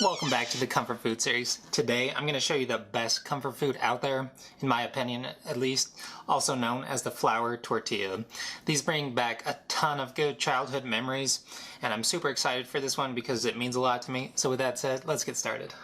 Welcome back to the Comfort Food series. Today I'm going to show you the best comfort food out there, in my opinion at least, also known as the flour tortilla. These bring back a ton of good childhood memories, and I'm super excited for this one because it means a lot to me. So with that said, let's get started.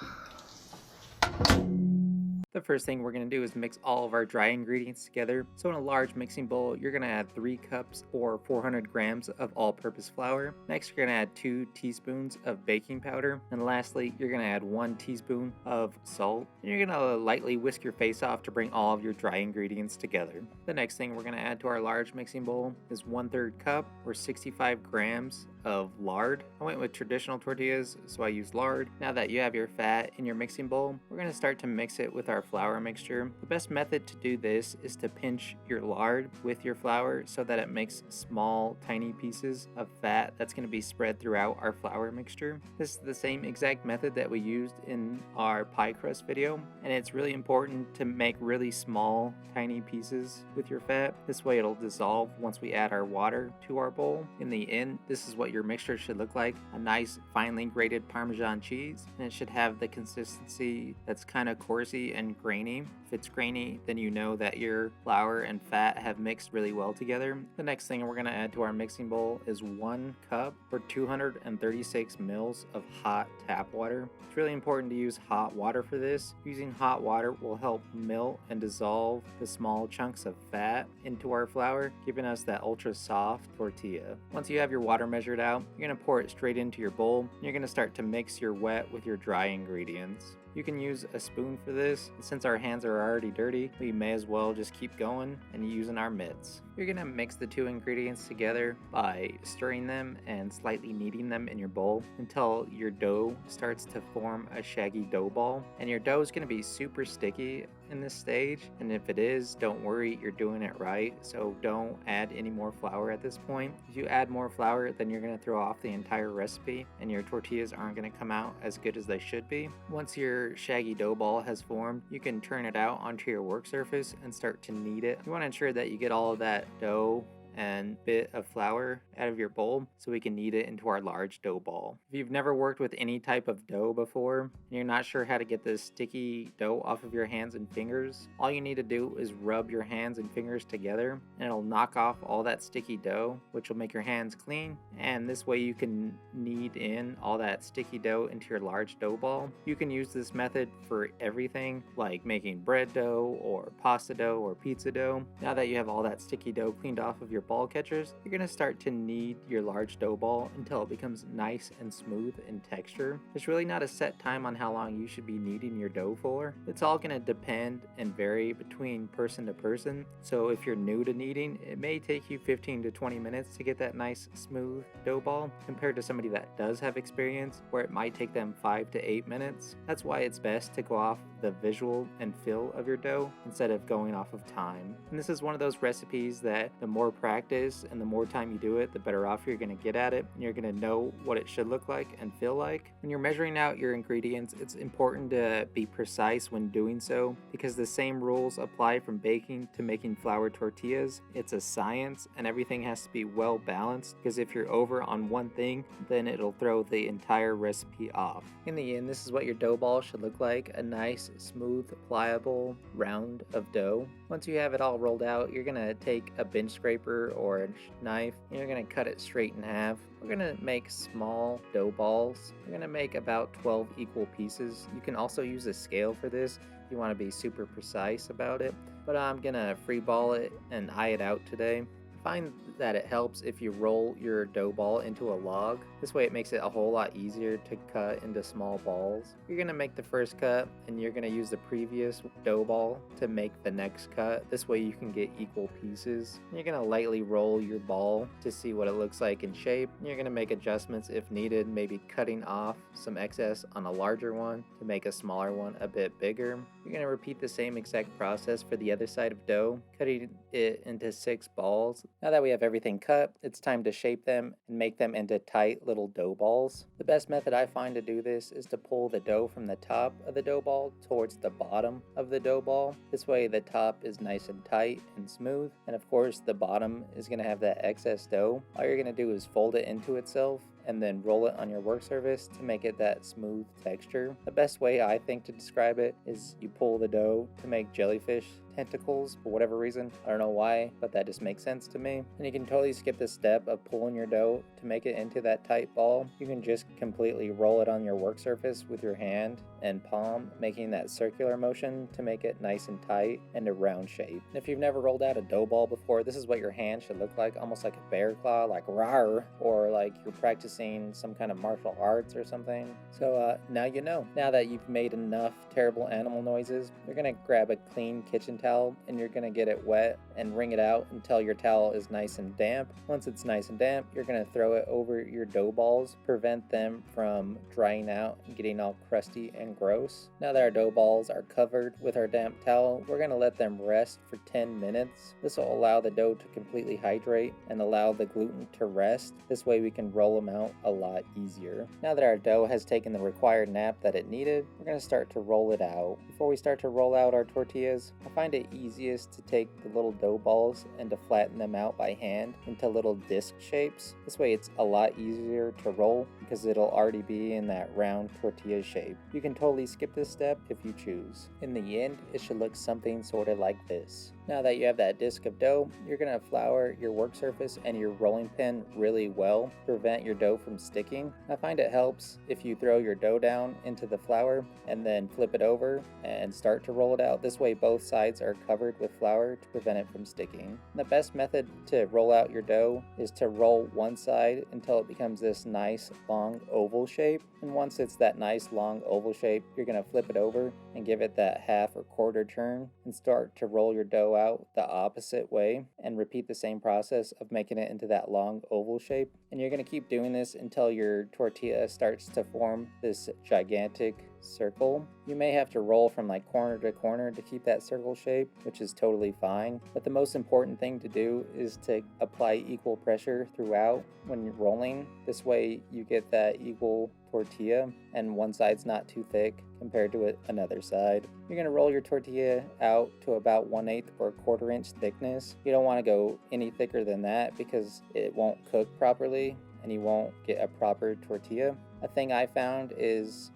The first thing we're going to do is mix all of our dry ingredients together. So in a large mixing bowl, you're going to add 3 cups or 400 grams of all-purpose flour. Next, you're going to add 2 teaspoons of baking powder. And lastly, you're going to add 1 teaspoon of salt. And you're going to lightly whisk your face off to bring all of your dry ingredients together. The next thing we're going to add to our large mixing bowl is 1/3 cup or 65 grams of lard. I went with traditional tortillas, so I used lard. Now that you have your fat in your mixing bowl, we're going to start to mix it with our flour mixture. The best method to do this is to pinch your lard with your flour so that it makes small, tiny pieces of fat that's going to be spread throughout our flour mixture. This is the same exact method that we used in our pie crust video, and it's really important to make really small, tiny pieces with your fat. This way it'll dissolve once we add our water to our bowl. In the end, this is what your mixture should look like: a nice finely grated Parmesan cheese, and it should have the consistency that's kind of coarsey and grainy. If it's grainy, then you know that your flour and fat have mixed really well together. The next thing we're going to add to our mixing bowl is 1 cup or 236 mils of hot tap water. It's really important to use hot water for this. Using hot water will help melt and dissolve the small chunks of fat into our flour, giving us that ultra soft tortilla. Once you have your water measured out, you're going to pour it straight into your bowl, and you're going to start to mix your wet with your dry ingredients. You can use a spoon for this. Since our hands are already dirty, we may as well just keep going and using our mitts. You're going to mix the 2 ingredients together by stirring them and slightly kneading them in your bowl until your dough starts to form a shaggy dough ball. And your dough is going to be super sticky in this stage, and if it is, don't worry, you're doing it right. So don't add any more flour at this point. If you add more flour, then you're going to throw off the entire recipe and your tortillas aren't going to come out as good as they should be. Once your shaggy dough ball has formed, you can turn it out onto your work surface and start to knead it. You want to ensure that you get all of that dough and bit of flour out of your bowl so we can knead it into our large dough ball. If you've never worked with any type of dough before and you're not sure how to get this sticky dough off of your hands and fingers, all you need to do is rub your hands and fingers together and it'll knock off all that sticky dough, which will make your hands clean, and this way you can knead in all that sticky dough into your large dough ball. You can use this method for everything like making bread dough or pasta dough or pizza dough. Now that you have all that sticky dough cleaned off of your ball catchers, you're going to start to knead your large dough ball until it becomes nice and smooth in texture. There's really not a set time on how long you should be kneading your dough for. It's all going to depend and vary between person to person. So if you're new to kneading, it may take you 15 to 20 minutes to get that nice smooth dough ball compared to somebody that does have experience where it might take them 5 to 8 minutes. That's why it's best to go off the visual and feel of your dough instead of going off of time. And this is one of those recipes that the more practice and the more time you do it, the better off you're going to get at it, and you're going to know what it should look like and feel like. When you're measuring out your ingredients, it's important to be precise when doing so because the same rules apply from baking to making flour tortillas. It's a science and everything has to be well balanced, because if you're over on one thing, then it'll throw the entire recipe off. In the end, this is what your dough ball should look like: a nice, smooth, pliable round of dough. Once you have it all rolled out, you're going to take a bench scraper or a knife and you're going to cut it straight in half. We're going to make small dough balls. We're going to make about 12 equal pieces. You can also use a scale for this if you want to be super precise about it, but I'm going to free ball it and eye it out today. Find that it helps if you roll your dough ball into a log. This way it makes it a whole lot easier to cut into small balls. You're going to make the first cut and you're going to use the previous dough ball to make the next cut. This way you can get equal pieces. You're going to lightly roll your ball to see what it looks like in shape. You're going to make adjustments if needed, maybe cutting off some excess on a larger one to make a smaller one a bit bigger. You're going to repeat the same exact process for the other side of dough, cutting it into 6 balls. Now that we have everything cut, it's time to shape them and make them into tight little dough balls. The best method I find to do this is to pull the dough from the top of the dough ball towards the bottom of the dough ball. This way the top is nice and tight and smooth, and of course the bottom is going to have that excess dough. All you're going to do is fold it into itself and then roll it on your work surface to make it that smooth texture. The best way I think to describe it is you pull the dough to make jellyfish tentacles for whatever reason. I don't know why, but that just makes sense to me. And you can totally skip the step of pulling your dough to make it into that tight ball. You can just completely roll it on your work surface with your hand and palm, making that circular motion to make it nice and tight and a round shape. And if you've never rolled out a dough ball before, this is what your hand should look like, almost like a bear claw, like rawr, or like you're practicing some kind of martial arts or something. So now you know. Now that you've made enough terrible animal noises, you're gonna grab a clean kitchen towel and you're gonna get it wet and wring it out until your towel is nice and damp. Once it's nice and damp, you're gonna throw it over your dough balls, prevent them from drying out and getting all crusty and gross. Now that our dough balls are covered with our damp towel, we're gonna let them rest for 10 minutes. This will allow the dough to completely hydrate and allow the gluten to rest. This way we can roll them out a lot easier. Now that our dough has taken the required nap that it needed, we're gonna start to roll it out. Before we start to roll out our tortillas, I find it easiest to take the little dough balls and to flatten them out by hand into little disc shapes. This way it's a lot easier to roll because it'll already be in that round tortilla shape. You can totally skip this step if you choose. In the end, it should look something sort of like this. Now that you have that disc of dough, you're going to flour your work surface and your rolling pin really well to prevent your dough from sticking. I find it helps if you throw your dough down into the flour and then flip it over and start to roll it out. This way both sides are covered with flour to prevent it from sticking. The best method to roll out your dough is to roll one side until it becomes this nice long oval shape. And once it's that nice long oval shape, you're going to flip it over and give it that half or quarter turn and start to roll your dough out the opposite way and repeat the same process of making it into that long oval shape. And you're going to keep doing this until your tortilla starts to form this gigantic circle. You may have to roll from like corner to corner to keep that circle shape, which is totally fine. But the most important thing to do is to apply equal pressure throughout when you're rolling. This way you get that equal tortilla and one side's not too thick compared to another side. You're going to roll your tortilla out to about 1/8 or 1/4 inch thickness. You don't want to go any thicker than that because it won't cook properly and you won't get a proper tortilla. A thing I found is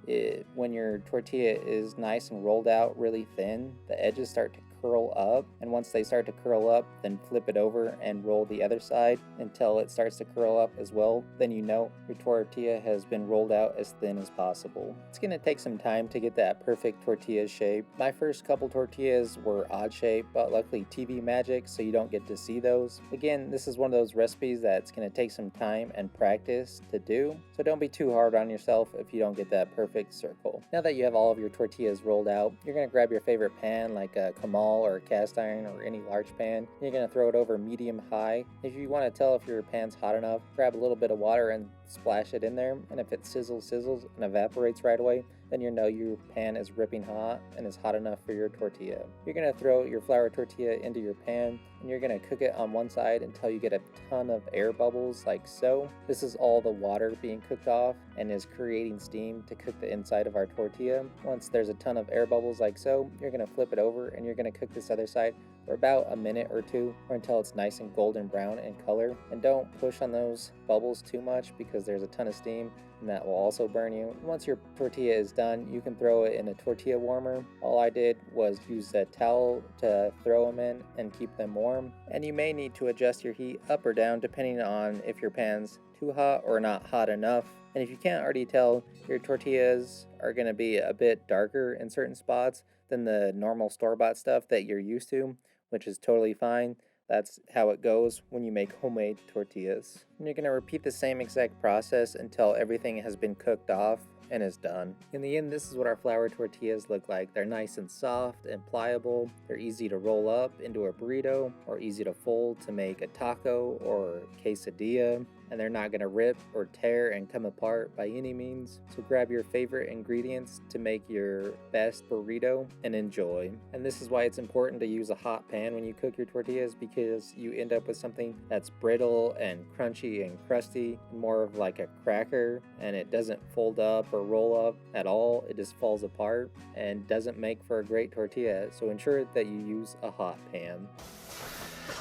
when your tortilla is nice and rolled out really thin, the edges start to curl up, and once they start to curl up, then flip it over and roll the other side until it starts to curl up as well. Then you know your tortilla has been rolled out as thin as possible. It's going to take some time to get that perfect tortilla shape. My first couple tortillas were odd shape, but luckily TV magic, so you don't get to see those. Again, this is one of those recipes that's going to take some time and practice to do, so don't be too hard on yourself if you don't get that perfect circle. Now that you have all of your tortillas rolled out, you're going to grab your favorite pan like a Kamal or a cast iron or any large pan. You're going to throw it over medium high. If you want to tell if your pan's hot enough, grab a little bit of water and splash it in there, and if it sizzles and evaporates right away, then you know your pan is ripping hot and is hot enough for your tortilla. You're going to throw your flour tortilla into your pan and you're going to cook it on one side until you get a ton of air bubbles like so. This is all the water being cooked off and is creating steam to cook the inside of our tortilla. Once there's a ton of air bubbles like so, you're going to flip it over and you're going to cook this other side for about a minute or two or until it's nice and golden brown in color. And don't push on those bubbles too much because there's a ton of steam and that will also burn you. Once your tortilla is done, you can throw it in a tortilla warmer. All I did was use a towel to throw them in and keep them warm. And you may need to adjust your heat up or down depending on if your pan's too hot or not hot enough. And if you can't already tell, your tortillas are going to be a bit darker in certain spots than the normal store-bought stuff that you're used to, which is totally fine. That's how it goes when you make homemade tortillas. And you're going to repeat the same exact process until everything has been cooked off and is done. In the end, this is what our flour tortillas look like. They're nice and soft and pliable. They're easy to roll up into a burrito or easy to fold to make a taco or quesadilla. And they're not going to rip or tear and come apart by any means. So grab your favorite ingredients to make your best burrito and enjoy. And this is why it's important to use a hot pan when you cook your tortillas, because you end up with something that's brittle and crunchy and crusty, more of like a cracker, and it doesn't fold up or roll up at all. It just falls apart and doesn't make for a great tortilla. So ensure that you use a hot pan.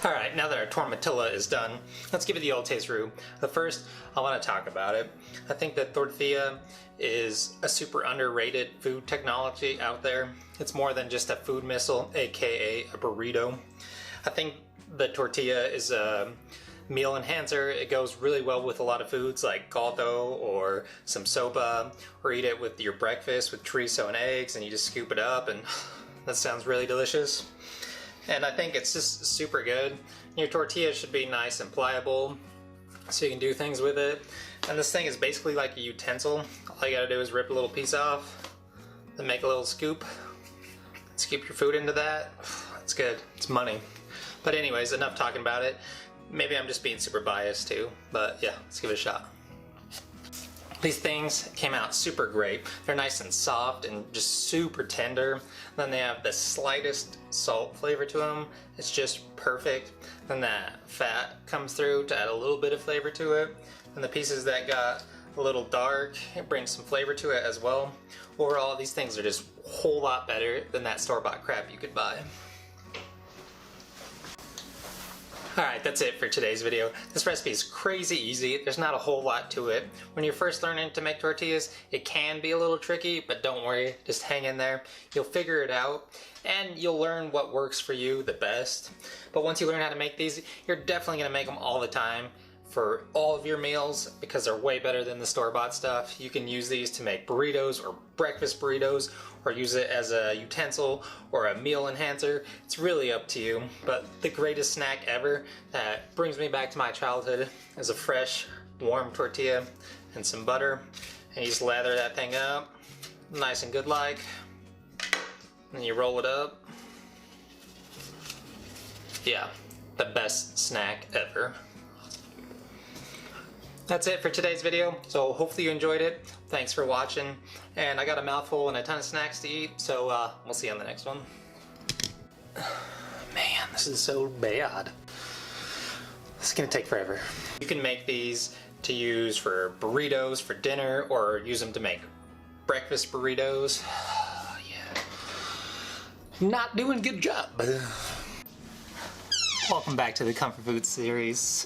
Alright, now that our tortilla is done, let's give it the old taste through. But first, I want to talk about it. I think that tortilla is a super underrated food technology out there. It's more than just a food missile, aka a burrito. I think the tortilla is a meal enhancer. It goes really well with a lot of foods like caldo or some sopa, or eat it with your breakfast with chorizo and eggs, and you just scoop it up, and that sounds really delicious. And I think it's just super good. Your tortilla should be nice and pliable so you can do things with it. And this thing is basically like a utensil. All you gotta do is rip a little piece off, then make a little scoop. Scoop your food into that. It's good. It's money. But anyways, enough talking about it. Maybe I'm just being super biased too, but yeah, let's give it a shot. These things came out super great. They're nice and soft and just super tender. Then they have the slightest salt flavor to them. It's just perfect. Then that fat comes through to add a little bit of flavor to it. And the pieces that got a little dark, it brings some flavor to it as well. Overall, these things are just a whole lot better than that store-bought crap you could buy. Alright, that's it for today's video. This recipe is crazy easy. There's not a whole lot to it. When you're first learning to make tortillas, it can be a little tricky, but don't worry, just hang in there. You'll figure it out, and you'll learn what works for you the best. But once you learn how to make these, you're definitely going to make them all the time for all of your meals because they're way better than the store-bought stuff. You can use these to make burritos or breakfast burritos, or use it as a utensil or a meal enhancer. It's really up to you. But the greatest snack ever that brings me back to my childhood is a fresh, warm tortilla and some butter. And you just lather that thing up, nice and good like. And you roll it up. Yeah, the best snack ever. That's it for today's video, so hopefully you enjoyed it. Thanks for watching, and I got a mouthful and a ton of snacks to eat, so we'll see you on the next one. Man, this is so bad. This is gonna take forever. You can make these to use for burritos for dinner, or use them to make breakfast burritos. Yeah. Not doing a good job. Welcome back to the Comfort Food series.